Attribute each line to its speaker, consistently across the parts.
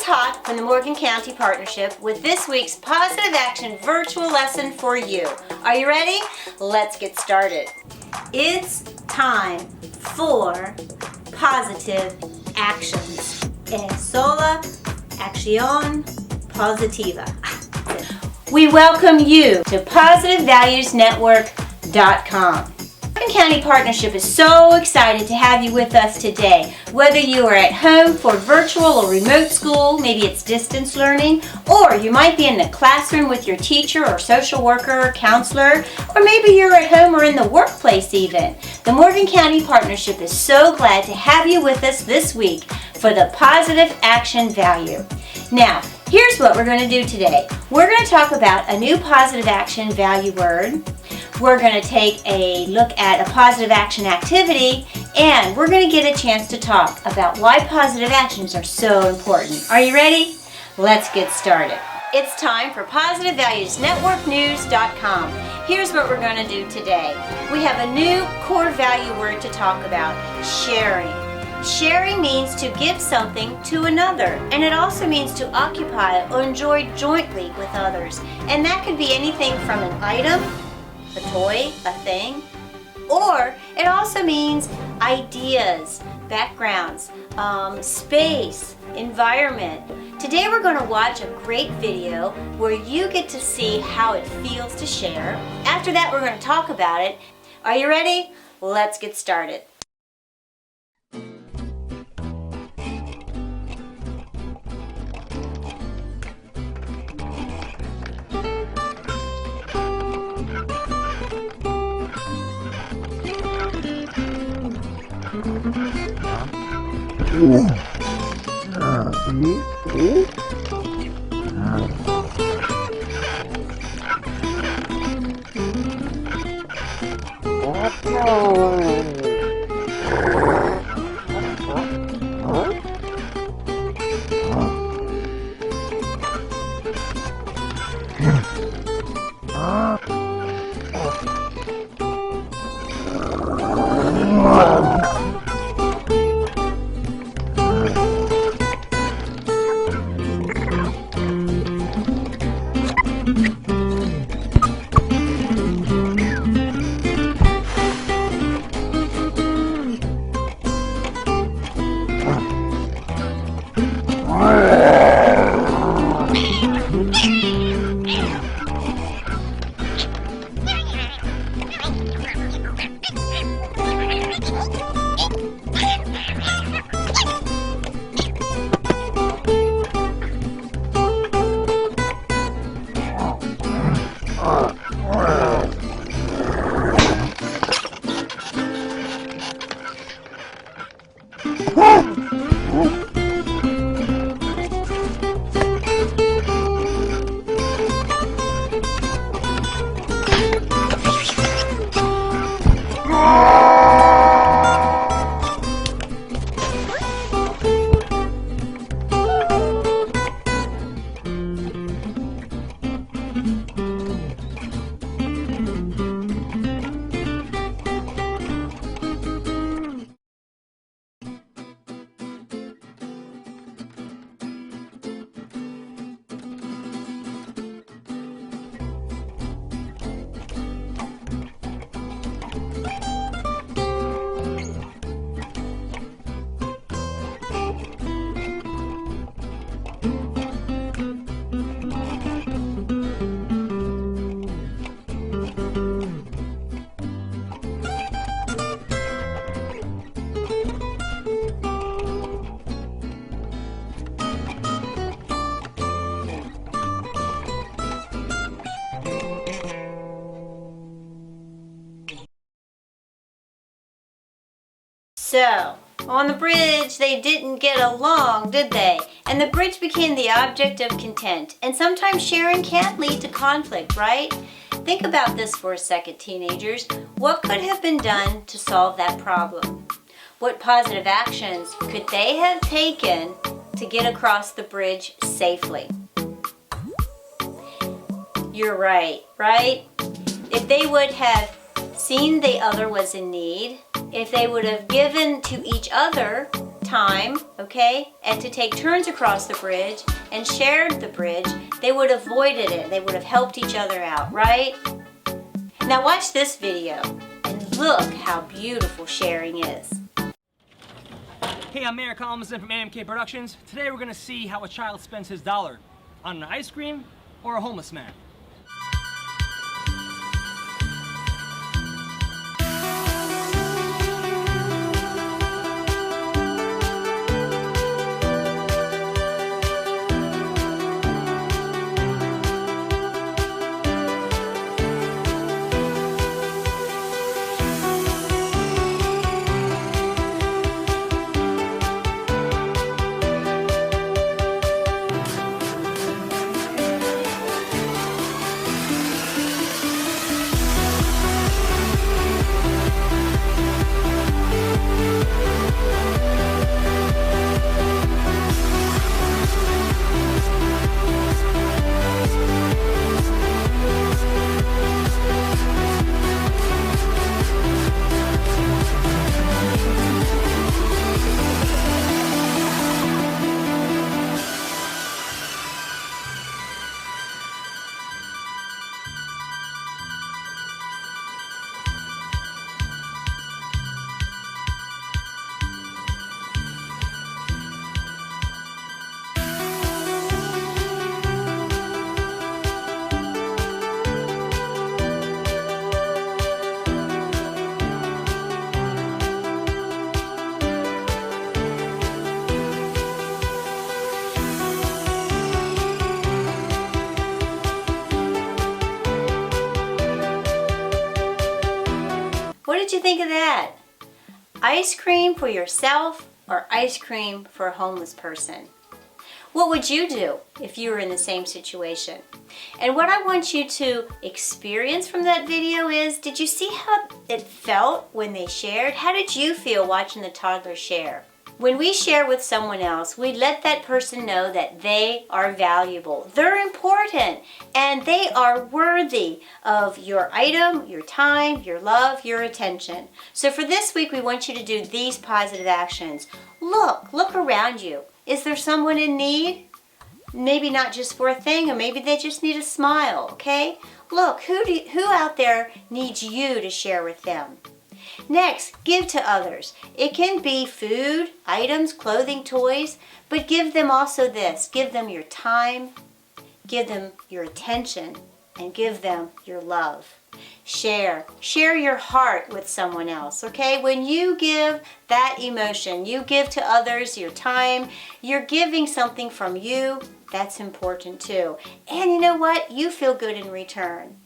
Speaker 1: is Hot from the Morgan County Partnership with this week's Positive Action virtual lesson for you. Are you ready? Let's get started. It's time for positive actions. Es sola acción positiva. We welcome you to PositiveValuesNetwork.com. Morgan County Partnership is so excited to have you with us today. Whether you are at home for virtual or remote school, maybe it's distance learning, or you might be in the classroom with your teacher or social worker or counselor, or maybe you're at home or in the workplace even. The Morgan County Partnership is so glad to have you with us this week for the Positive Action Value. Now, here's what we're going to do today. We're going to talk about a new positive action value word. We're going to take a look at a positive action activity, and we're going to get a chance to talk about why positive actions are so important. Are you ready? Let's get started. It's time for PositiveValuesNetworkNews.com. Here's what we're going to do today. We have a new core value word to talk about, sharing. Sharing means to give something to another, and it also means to occupy or enjoy jointly with others. And that could be anything from an item, a toy, a thing, or it also means ideas, backgrounds, space, environment. Today we're going to watch a great video where you get to see how it feels to share. After that, we're going to talk about it. Are you ready? Let's get started. So, on the bridge, they didn't get along, did they? And the bridge became the object of content. And sometimes sharing can lead to conflict, right? Think about this for a second, teenagers. What could have been done to solve that problem? What positive actions could they have taken to get across the bridge safely? You're right? If they would have seen the other was in need, if they would have given to each other time, okay, and to take turns across the bridge and shared the bridge, they would have avoided it. They would have helped each other out, right? Now watch this video and look how beautiful sharing is.
Speaker 2: Hey, I'm Mayor Collins from AMK Productions. Today we're going to see how a child spends his dollar on an ice cream or a homeless man.
Speaker 1: What did you think of that? Ice cream for yourself or ice cream for a homeless person? What would you do if you were in the same situation? And what I want you to experience from that video is, did you see how it felt when they shared? How did you feel watching the toddler share? When we share with someone else, we let that person know that they are valuable, they're important, and they are worthy of your item, your time, your love, your attention. So for this week, we want you to do these positive actions. Look around you. Is there someone in need? Maybe not just for a thing, or maybe they just need a smile, okay? Look, who out there needs you to share with them? Next, give to others. It can be food, items, clothing, toys, but give them also this. Give them your time, give them your attention, and give them your love. Share your heart with someone else, okay? When you give that emotion, you give to others your time, you're giving something from you. That's important too. And you know what? You feel good in return.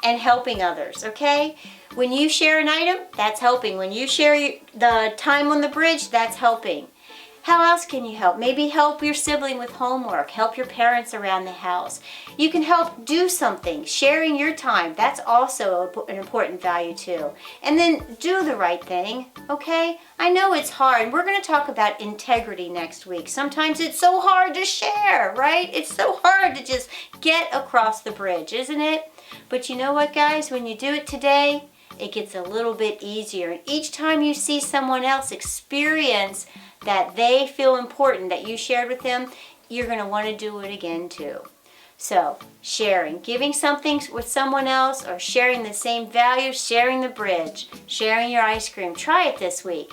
Speaker 1: And helping others, okay? When you share an item, that's helping. When you share the time on the bridge, that's helping. How else can you help? Maybe help your sibling with homework, help your parents around the house. You can help do something, sharing your time. That's also an important value too. And then do the right thing, okay? I know it's hard. We're going to talk about integrity next week. Sometimes it's so hard to share, right? It's so hard to just get across the bridge, isn't it? But you know what, guys? When you do it today, it gets a little bit easier. And each time you see someone else experience that they feel important, that you shared with them, you're going to want to do it again too. So, sharing, giving something with someone else, or sharing the same value, sharing the bridge, sharing your ice cream. Try it this week.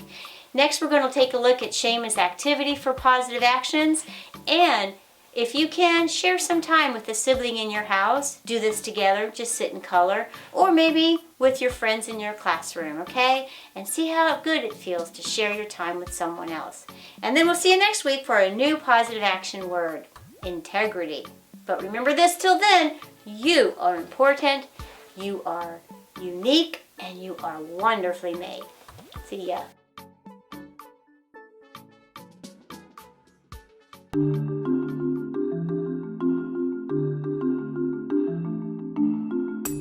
Speaker 1: Next, we're going to take a look at Shayma's activity for positive actions. And if you can, share some time with a sibling in your house. Do this together, just sit and color. Or maybe with your friends in your classroom, okay? And see how good it feels to share your time with someone else. And then we'll see you next week for a new positive action word, integrity. But remember this till then, you are important, you are unique, and you are wonderfully made. See ya.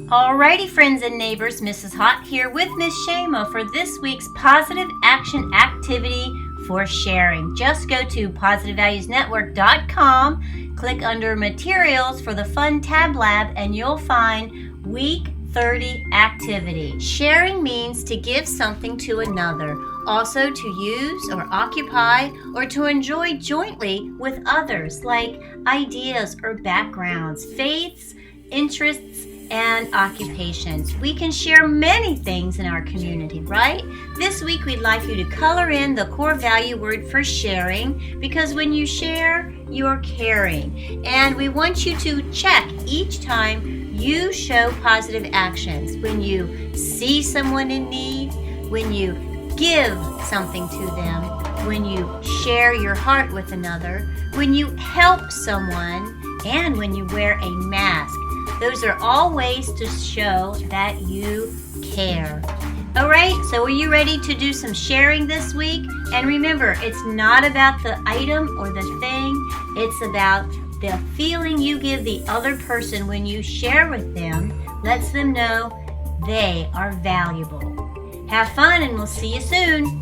Speaker 1: Alrighty, friends and neighbors, Mrs. Hott here with Miss Shayma for this week's positive action activity for sharing. Just go to positivevaluesnetwork.com, click under materials for the Fun Tab Lab, and you'll find week 30 activity. Sharing means to give something to another, Also to use or occupy or to enjoy jointly with others, like ideas or backgrounds, faiths, interests, and occupations. We can share many things in our community, right? This week we'd like you to color in the core value word for sharing, because when you share, you're caring. And we want you to check each time you show positive actions. When you see someone in need, when you give something to them, when you share your heart with another, when you help someone, and when you wear a mask. Those are all ways to show that you care. All right, so are you ready to do some sharing this week? And remember, it's not about the item or the thing. It's about the feeling you give the other person when you share with them. Lets them know they are valuable. Have fun, and we'll see you soon.